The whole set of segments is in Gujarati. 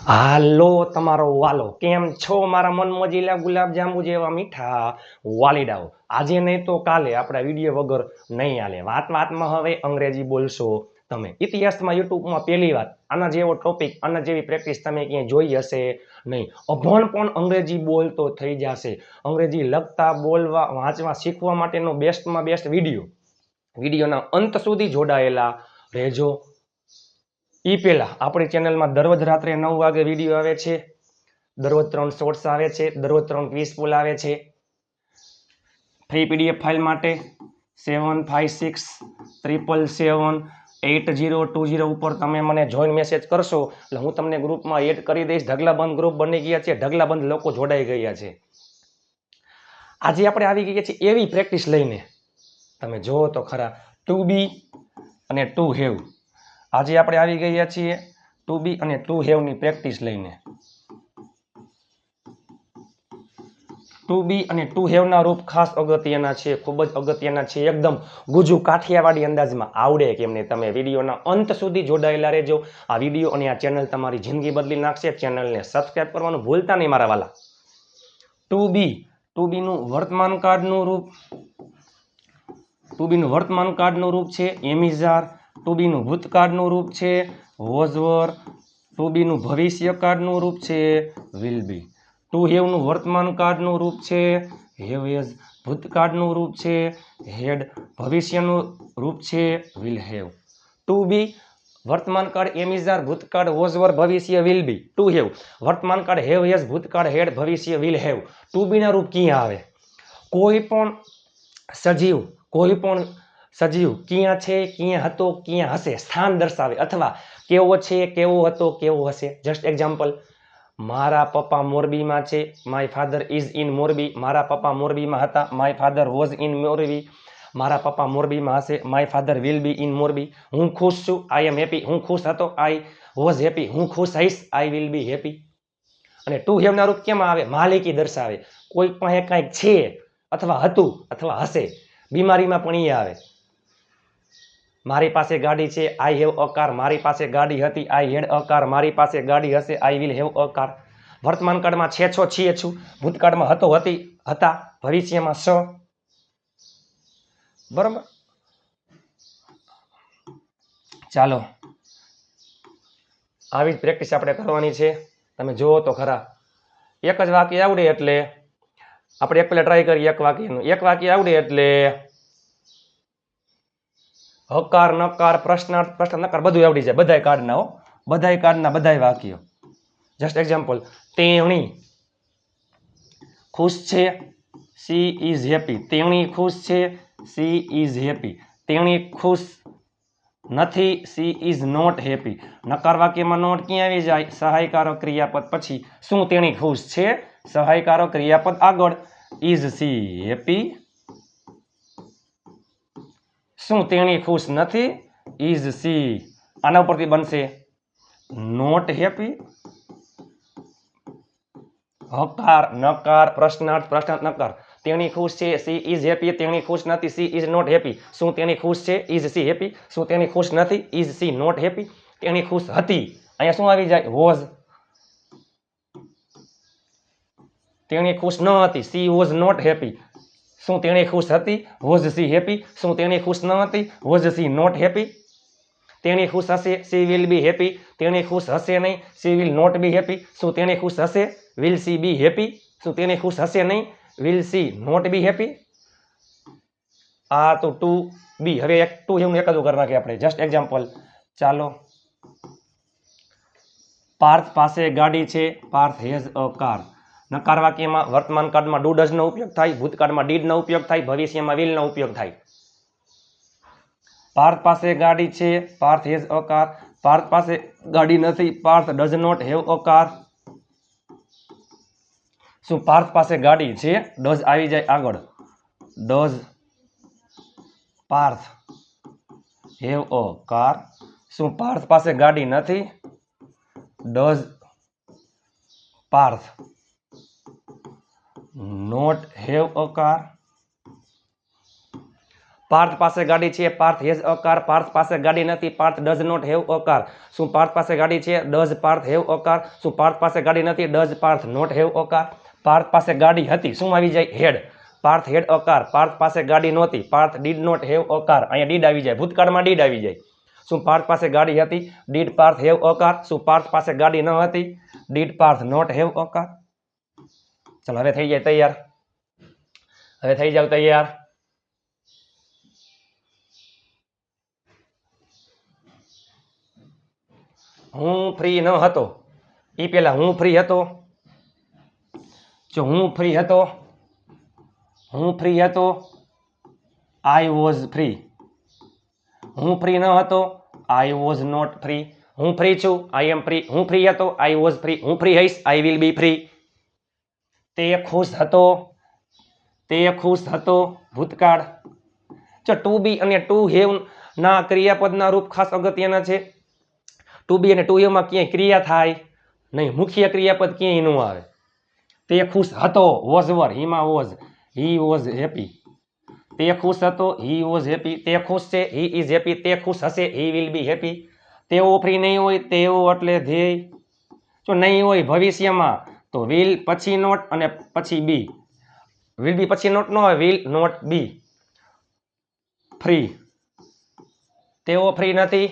હાલો તમારો વાલો કેમ છો મારા મન મોજીલા ગુલાબ જાંબુ જેવા મીઠા વાલીડાઓ આજે નહીં તો કાલે આપણા વિડીયો વગર નહીં હાલે વાતમાં હવે અંગ્રેજી બોલશો તમે ઇતિહાસમાં યુટ્યુબમાં પહેલી વાત આના જેવો ટોપિક આના જેવી પ્રેક્ટિસ તમે ક્યાંય જોઈ હશે નહીં અભણ પણ અંગ્રેજી બોલતો થઈ જશે અંગ્રેજી લખતા બોલવા વાંચવા શીખવા માટેનો બેસ્ટમાં બેસ્ટ વિડીયોના અંત સુધી જોડાયેલા રહેજો એ પહેલા આપણી ચેનલમાં દરરોજ રાત્રે 9 વાગે વિડીયો આવે છે, દરરોજ 3 શોર્ટ્સ આવે છે, દરરોજ 3 ક્વિઝ પોલ આવે છે. ફ્રી પીડીએફ ફાઇલ માટે 7567778020 ઉપર તમે મને જોઈન મેસેજ કરશો એટલે હું તમને ગ્રુપમાં એડ કરી દઈશ. ઢગલાબંધ ગ્રુપ બની ગયા છે, ઢગલાબંધ લોકો જોડાઈ ગયા છે. આજે આપણે આવી ગયા છીએ એવી પ્રેક્ટિસ લઈને, તમે જુઓ તો ખરા, ટુ બી અને ટુ હેવ. આજે આપણે આવી ગયા છીએ ટુ બી અને ટુ હેવની પ્રેક્ટિસ લઈને. ટુ બી અને ટુ હેવના રૂપ ખાસ અગત્યના છે, ખૂબ જ અગત્યના છે. એકદમ ગુજુ કાઠિયાવાડી અંદાજમાં આવડે કેમ નહીં, તમે વિડીયોના અંત સુધી જોડાયેલા રહેજો. આ વિડીયો અને આ ચેનલ તમારી જિંદગી બદલી નાખશે. ચેનલને સબસ્ક્રાઇબ કરવાનું ભૂલતા નહીં મારા વાલા. ટુ બીનું વર્તમાન કાળનું રૂપ, ટુ બીનું વર્તમાન કાળનું રૂપ છે એમિઝાર. ટુ બીનું ભૂતકાળનું રૂપ છે વોઝ. ટુ બીનું ભવિષ્યકાળનું રૂપ છે વિલ બી. ટુ હેવનું વર્તમાન કાળનું રૂપ છે હેવ હેઝ. ભૂતકાળનું રૂપ છે હેડ. ભવિષ્યનું રૂપ છે વિલ હેવ. ટુ બી વર્તમાન કાળ એમિઝાર, ભૂતકાળ વોઝ, ભવિષ્ય વિલ બી. ટુ હેવ વર્તમાન કાળ હેવ હેઝ, ભૂતકાળ હેડ, ભવિષ્ય વિલ હેવ. ટુ બીના રૂપ ક્યાં આવે? કોઈ પણ સજીવ ક્યાં છે, ક્યાં હતો, ક્યાં હશે, સ્થાન દર્શાવે, અથવા કેવો છે, કેવો હતો, કેવો હશે. જસ્ટ એક્ઝામ્પલ, મારા પપ્પા મોરબીમાં છે, my father is in Morbi. મારા પપ્પા મોરબીમાં હતા, my father was in Morbi. મારા પપ્પા મોરબીમાં હશે, my father will be in Morbi. હું ખુશ છું, આઈ એમ હેપી. હું ખુશ હતો, આઈ વોઝ હેપી. હું ખુશ હઈશ, આઈ વિલ બી હેપી. અને ટુ હેવના રૂપ કેમાં આવે? માલિકી દર્શાવે. કોઈ પાસે કાંઈક છે, અથવા હતું, અથવા હશે. બીમારીમાં પણ એ આવે. મારી પાસે ગાડી છે, આઈ હેવ અ કાર. મારી પાસે ગાડી હતી, આઈ હેડ અ કાર. મારી પાસે ગાડી હશે, I will have a car. વર્તમાન કાળમાં છે, છો, છીએ, છું. ભૂતકાળમાં હતો, હતી, હતા. ભવિષ્યમાં સ. બરાબર. ચાલો, આવી જ પ્રેક્ટિસ આપણે કરવાની છે. તમે જુઓ તો ખરા, એક જ વાક્ય આવડે એટલે આપણે એક પહેલા ટ્રાય કરીએ. એક વાક્ય આવડે એટલે હકાર, નકાર, પ્રશ્નાર્થ, પ્રશ્ન, નકાર બધું આવડી જાય. બધાય કાર્ડના બધાય વાક્યો. જસ્ટ એક્ઝામ્પલ, તેણી ખુશ છે, સી ઇઝ હેપી. તેણી ખુશ છે, સી ઇઝ હેપી. તેણી ખુશ નથી, સી ઇઝ નોટ હેપી. નકાર વાક્યમાં નોટ ક્યાં આવી જાય? સહાયકારક ક્રિયાપદ પછી. શું તેણી ખુશ છે? સહાયકારક ક્રિયાપદ આગળ. Is she happy? શું તેણી ખુશ નથી? ઇઝ સી, આના ઉપરથી બનશે નોટ હેપી. હકાર, નકાર, પ્રશ્નાર્થ, પ્રશ્નાર્થ, નકાર. તેણી ખુશ છે, સી ઇઝ હેપી. તેણી ખુશ નથી, સી ઇઝ નોટ હેપી. શું તેણી ખુશ છે? Is she happy? શું તેણી ખુશ નથી? Is she not happy? તેણી ખુશ હતી, અહીંયા શું આવી જાય? વોઝ. તેણી ખુશ ન હતી, સી વોઝ નોટ હેપી. શું તેણી ખુશ હતી? Was she happy? શું તેણી ખુશ ન હતી? Was she not happy? તેણી ખુશ હશે, સી વિલ બી હેપી. તેણી ખુશ હશે નહીં, she will not be happy. શું તેણી ખુશ હશે? Will she be happy? શું તેણી ખુશ હશે નહીં? Will she not be happy? આ તો ટુ બી. હવે એક ટુ એવું એકાદું કરી નાખીએ આપણે. જસ્ટ એક્ઝામ્પલ, ચાલો. પાર્થ પાસે ગાડી છે, પાર્થ હેઝ અ કાર. નકાર વાક્યમાં વર્તમાન કાળમાં ડુ ડઝનો ઉપયોગ થાય, ભૂતકાળમાં ડીડનો ઉપયોગ થાય, ભવિષ્યમાં વિલનો ઉપયોગ થાય. પાર્થ પાસે ગાડી છે, Parth has a car. Parth પાસે ગાડી નથી, Parth does not have a car. શું પાર્થ પાસે ગાડી છે? ડઝ આવી જાય આગળ. Does Parth have a car? શું પાર્થ પાસે ગાડી નથી? Does Parth not have a car? Parth પાસે ગાડી છે, Parth has a car, Parth પાસે ગાડી નથી, Parth does not have a car. શું પાર્થ પાસે ગાડી છે? Does Parth have a car? શું પાર્થ પાસે ગાડી નથી? Does Parth not have a car? Parth પાસે ગાડી હતી, શું આવી જાય? Had. Parth had a car. Parth પાસે ગાડી નહોતી, Parth did not have a car. અહીંયા ડીડ આવી જાય, ભૂતકાળમાં ડીડ આવી જાય. શું પાર્થ પાસે ગાડી હતી? Did Parth have a car? શું પાર્થ પાસે ગાડી ન હતી? Did Parth not have a car? ચલો હવે થઈ જાય તૈયાર. હવે થઈ જાવ તૈયાર. હું ફ્રી ન હતો, એ પેલા હું ફ્રી હતો. જો હું ફ્રી હતો, હું ફ્રી હતો, આઈ વોઝ ફ્રી. હું ફ્રી ન હતો, આઈ વોઝ નોટ ફ્રી. હું ફ્રી છું, આઈ એમ ફ્રી. હું ફ્રી હતો, આઈ વોઝ ફ્રી. હું ફ્રી હઈશ, આઈ વિલ બી ફ્રી. તે ખુશ હતો, તે ખુશ હતો, ભૂતકાળ. જો ટુ બી અને ટુ હેવ ના ક્રિયાપદના રૂપ ખાસ અગત્યના છે. ટુ બી અને ટુ હેવમાં ક્યાંય ક્રિયા થાય નહીં, મુખ્ય ક્રિયાપદ ક્યાંય ન આવે. તે ખુશ હતો, વોઝ વર, હીમાં વોઝ, હી વોઝ હેપી. તે ખુશ હતો, હી વોઝ હેપી. તે ખુશ છે, હી ઇઝ હેપી. તે ખુશ હશે, હી વિલ બી હેપી. તેઓ ફ્રી નહીં હોય, તેઓ એટલે ધ્યેય. જો નહીં હોય ભવિષ્યમાં તો વિલ પછી નોટ અને પછી બી. વિલ બી પછી નોટ ન હોય, વિલ નોટ બી ફ્રી. તેઓ ફ્રી નથી,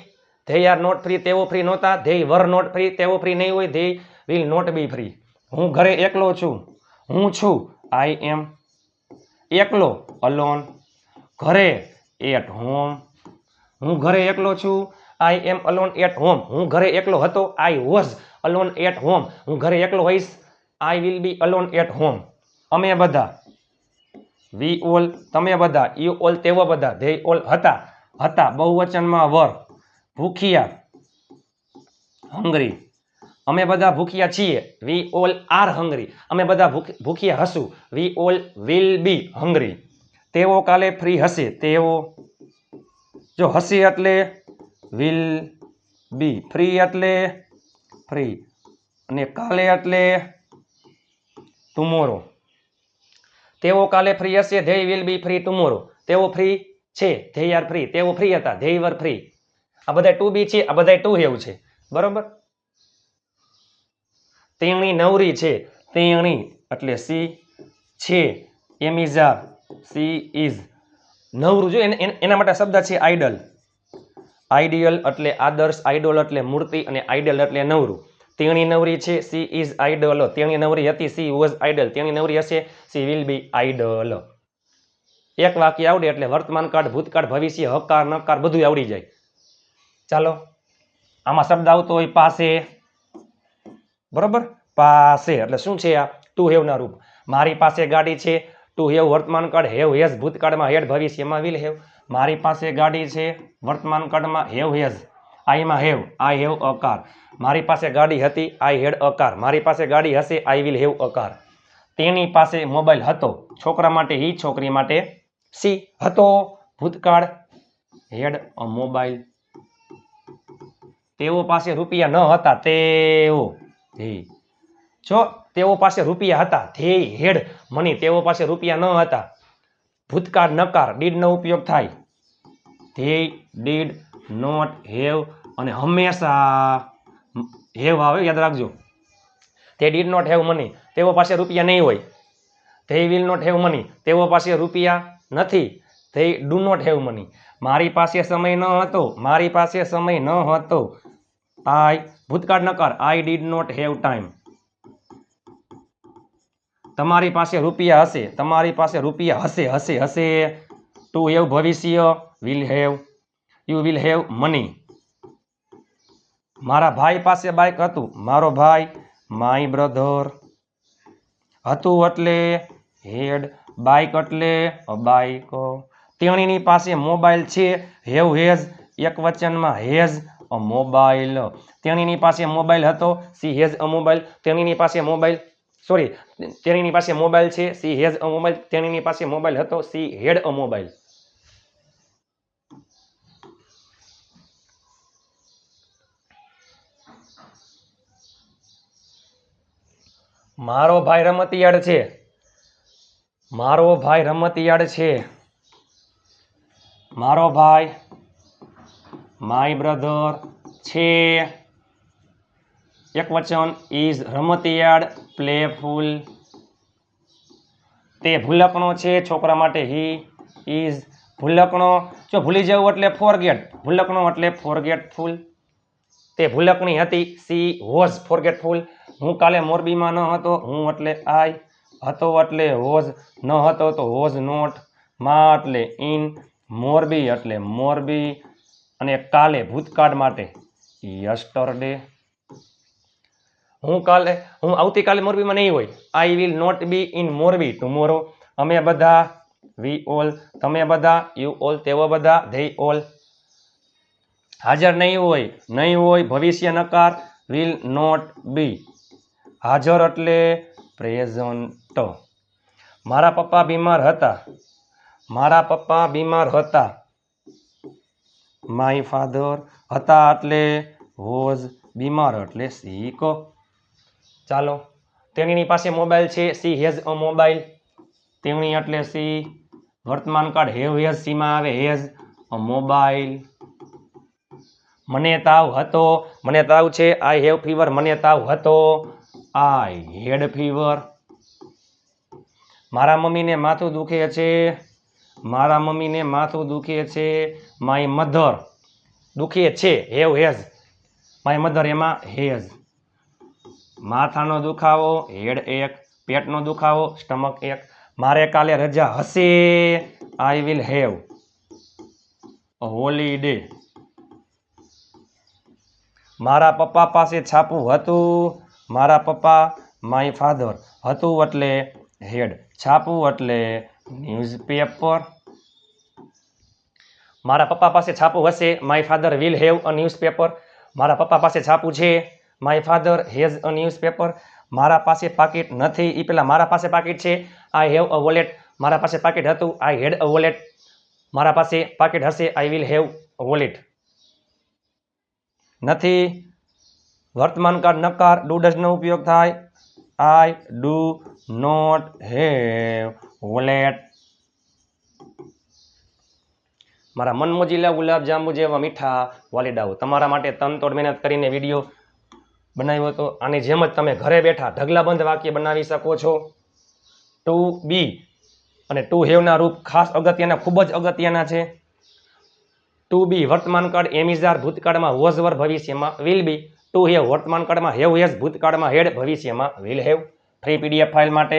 ધે આર નોટ ફ્રી. તેઓ ફ્રી નહોતા, ધે વર નોટ ફ્રી. તેઓ ફ્રી નહીં હોય, they will not be free. હું ઘરે એકલો છું, હું છું, આઈ એમ એકલો, અલોન. ઘરે એટ હોમ. હું ઘરે એકલો છું, I am alone at home. હું ઘરે એકલો હતો, I was alone at home. હું ઘરે એકલો હોઈશ, I will be alone at home. અમે બધા, વી ઓલ, તમે બધા, યુ ઓલ, તેઓ બધા, ધે ઓલ હતા, હતા બહુવચનમાં વર. ભૂખ્યા, હંગરી. અમે બધા ભૂખ્યા છીએ, વી ઓલ આર હંગરી. અમે બધા ભૂખ્યા હશું, વી ઓલ વિલ બી હંગરી. તેઓ કાલે ફ્રી હશે, તેઓ. જો હશે એટલે વિલ બી, ફ્રી એટલે ફ્રી, અને કાલે એટલે ટુમોરો. તેઓ કાલે ફ્રી હશે, they will be free tomorrow. તેઓ ફ્રી છે, ધે આર ફ્રી. તેઓ ફ્રી હતા, ધે વર ફ્રી. આ બધા ટુ બી છે, આ બધા ટુ હેવ છે, બરોબર. તેણી નવરી છે, તેણી એટલે સી છે, એમ ઇઝ આર, સી ઇઝ નવરું. જો એના માટે શબ્દ છે આઈડલ. આઈડિયલ એટલે આદર્શ, આઈડોલ એટલે મૂર્તિ, અને આઈડલ એટલે નવરું. તેણી નવરી છે, સી ઇઝ આઈડલ. તેણી નવરી હતી, સી વોઝ આઈડલ. તેણી નવરી હશે, સી વિલ બી આઈડલ. એક વાક્ય આવડે એટલે વર્તમાન કાળ, ભૂતકાળ, ભવિષ્ય, હકાર, નકાર બધું આવડી જાય. ચાલો, આમાં શબ્દ આવતો હોય પાસે, બરોબર. પાસે એટલે શું છે? આ ટુ હેવ ના રૂપ. મારી પાસે ગાડી છે, ટુ હેવ વર્તમાન કાળ, હેવ હેઝ ભૂતકાળમાં, હેડ ભવિષ્યમાં, વિલ હેવ. મારી પાસે ગાડી છે વર્તમાન કાળમાં, હેવ હેઝ, આઈમાં have, I have a car. મારી પાસે ગાડી હતી, આઈ હેડ અ કાર. મારી પાસે ગાડી હશે, I will have a car. તેની પાસે મોબાઈલ હતો, છોકરા માટે હી, છોકરી માટે સી. હતો ભૂતકાળ, હેડ અ મોબાઈલ. તેઓ પાસે રૂપિયા ન હતા, તેઓ, હી. જો તેઓ પાસે રૂપિયા હતા, ધે હેડ મની. તેઓ પાસે રૂપિયા ન હતા, ભૂતકાળ નકાર, ડીડ નો ઉપયોગ થાય. ધે ડીડ નોટ હેવ, અને હંમેશા હેવ આવે, યાદ રાખજો. They did not have money. તેઓ પાસે રૂપિયા નહીં હોય, they will not have money. તેઓ પાસે રૂપિયા નથી, they do not have money. મારી પાસે સમય ન હતો, મારી પાસે સમય ન હતો, આઈ ભૂતકાળ નકાર, I did not have time. તમારી પાસે રૂપિયા હશે, તમારી પાસે રૂપિયા હશે, હશે, હશે. ટુ હેવ ભવિષ્ય, will have, you will have money. મારા ભાઈ પાસે બાઇક હતું, મારો ભાઈ, માય બ્રધર. હતું એટલે હેડ, બાઇક એટલે બાઇક. તેણીની પાસે મોબાઈલ છે, હેવ હેઝ એક વચનમાં, હેઝ અ મોબાઈલ. તેણીની પાસે મોબાઈલ હતો, સી હેઝ અ મોબાઈલ. તેણીની પાસે મોબાઈલ, સોરી, તેણીની પાસે મોબાઈલ છે, સી હેઝ અ મોબાઈલ. તેણીની પાસે મોબાઈલ હતો, સી હેડ અ મોબાઈલ. મારો ભાઈ રમતિયાળ છે, મારો ભાઈ રમતિયાળ છે. મારો ભાઈ, માય બ્રધર છે. એક વચન ઇઝ રમતિયાળ, પ્લેફુલ. તે ભૂલકણો છે, છોકરા માટે હી ઇઝ. ભૂલકણો જો ભૂલી જવું એટલે ફોરગેટ, ભૂલકણો એટલે ફોરગેટફુલ. તે ભૂલકણી હતી, સી વોઝ ફોરગેટફુલ. હું કાલે મોરબીમાં ન હતો, હું એટલે આઈ. હતો એટલે વોઝ, ન હતો તો વોઝ નોટ. માં એટલે ઇન, મોરબી એટલે મોરબી, અને કાલે ભૂતકાળ માટે યસ્ટરડે. હું આવતીકાલે મોરબીમાં નહીં હોય. I will not be in Morbi tomorrow. અમે બધા, વી ઓલ, તમે બધા, યુ ઓલ, તેઓ બધા, ધે ઓલ. હાજર નહીં હોય ભવિષ્ય નકાર, વિલ નોટ બી. હાજર એટલે પ્રેઝન્ટ. મારા પપ્પા બીમાર હતા, મારા પપ્પા બીમાર હતા. માય ફાધર, હતા એટલે વોઝ, બીમાર એટલે સિક. ચાલો, તેણીની પાસે મોબાઈલ છે, સી હેઝ અ મોબાઈલ. તેણી એટલે સી. વર્તમાન કાળ હેવ હેઝ સીમાં આવે હેઝ અ મોબાઈલ. મને તાવ હતો, મને તાવ છે, આઈ હેવ ફીવર. મને તાવ હતો, આઈ હેડ ફીવર. મારા મમ્મીને માથું દુખે છે, મારા મમ્મીને માથું દુખે છે. માય મધર, દુખે છે, હેવ હેઝ. માય મધર એમાં હેઝ. માથાનો દુખાવો, હેડ એક. પેટનો દુખાવો, સ્ટમક એક. મારે કાલે રજા હશે, I will have a holiday. મારા પપ્પા પાસે છાપું હતું, મારા પપ્પા, માય ફાધર. હતું એટલે હેડ, છાપું એટલે ન્યૂઝપેપર. મારા પપ્પા પાસે છાપું હશે, my father will have a newspaper. મારા પપ્પા પાસે છાપું છે, my father has a newspaper. મારા પાસે પાકીટ નથી, એ પેલા મારા પાસે પાકીટ છે, આઈ હેવ અ વોલેટ. મારા પાસે પાકીટ હતું, આઈ હેડ અ વોલેટ. મારા પાસે પાકીટ હશે, I will have a wallet. નથી, વર્તમાન કાળ નકાર, ડુ ડઝનો ઉપયોગ થાય. I do not have wallet. મારા મનમોજીલા ગુલાબ જાંબુ જેવા મીઠા વાલીડાઓ. તમારા માટે તનતોડ મહેનત કરીને વિડીયો બનાવ્યો હતો. આની જેમ જ તમે ઘરે બેઠા ઢગલાબંધ વાક્ય બનાવી શકો છો. ટુ બી અને ટુ હેવના રૂપ ખાસ અગત્યના, ખૂબ જ અગત્યના છે. ટુ બી વર્તમાન કાળ, એમિઝાર ભૂતકાળમાં, વોઝ વર ભવિષ્યમાં, વિલ બી. ટુ હેવ વર્તમાન કાળમાં, હેવ હેઝ ભૂતકાળમાં, હેડ ભવિષ્યમાં, will have. Free PDF file માટે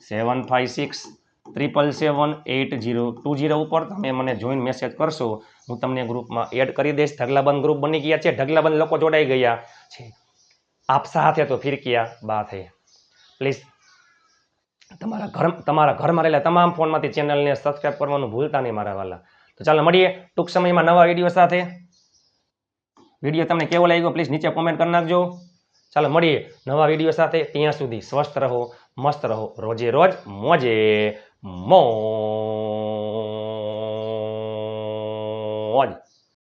7567778020 ઉપર તમે મને જોઈન મેસેજ કરશો, હું તમને ગ્રુપમાં એડ કરી દઈશ. ઢગલાબંધ ગ્રુપ બની ગયા છે, ઢગલાબંધ લોકો જોડાઈ ગયા છે. આપ સાથે તો ફિર કિયા બાત હૈ. પ્લીઝ તમારા ઘરમાં રહેલા તમામ ફોનમાંથી ચેનલને સબસ્ક્રાઇબ કરવાનું ભૂલતા નહીં મારા વાલા. તો ચાલો મળીએ ટૂંક સમયમાં નવા વિડીયો સાથે. વિડીયો તમને કેવો લાગ્યો પ્લીઝ નીચે કોમેન્ટ કરી નાખજો. ચાલો મળીએ નવા વિડીયો સાથે. ત્યાં સુધી સ્વસ્થ રહો, મસ્ત રહો, રોજે રોજ મોજે મોજ.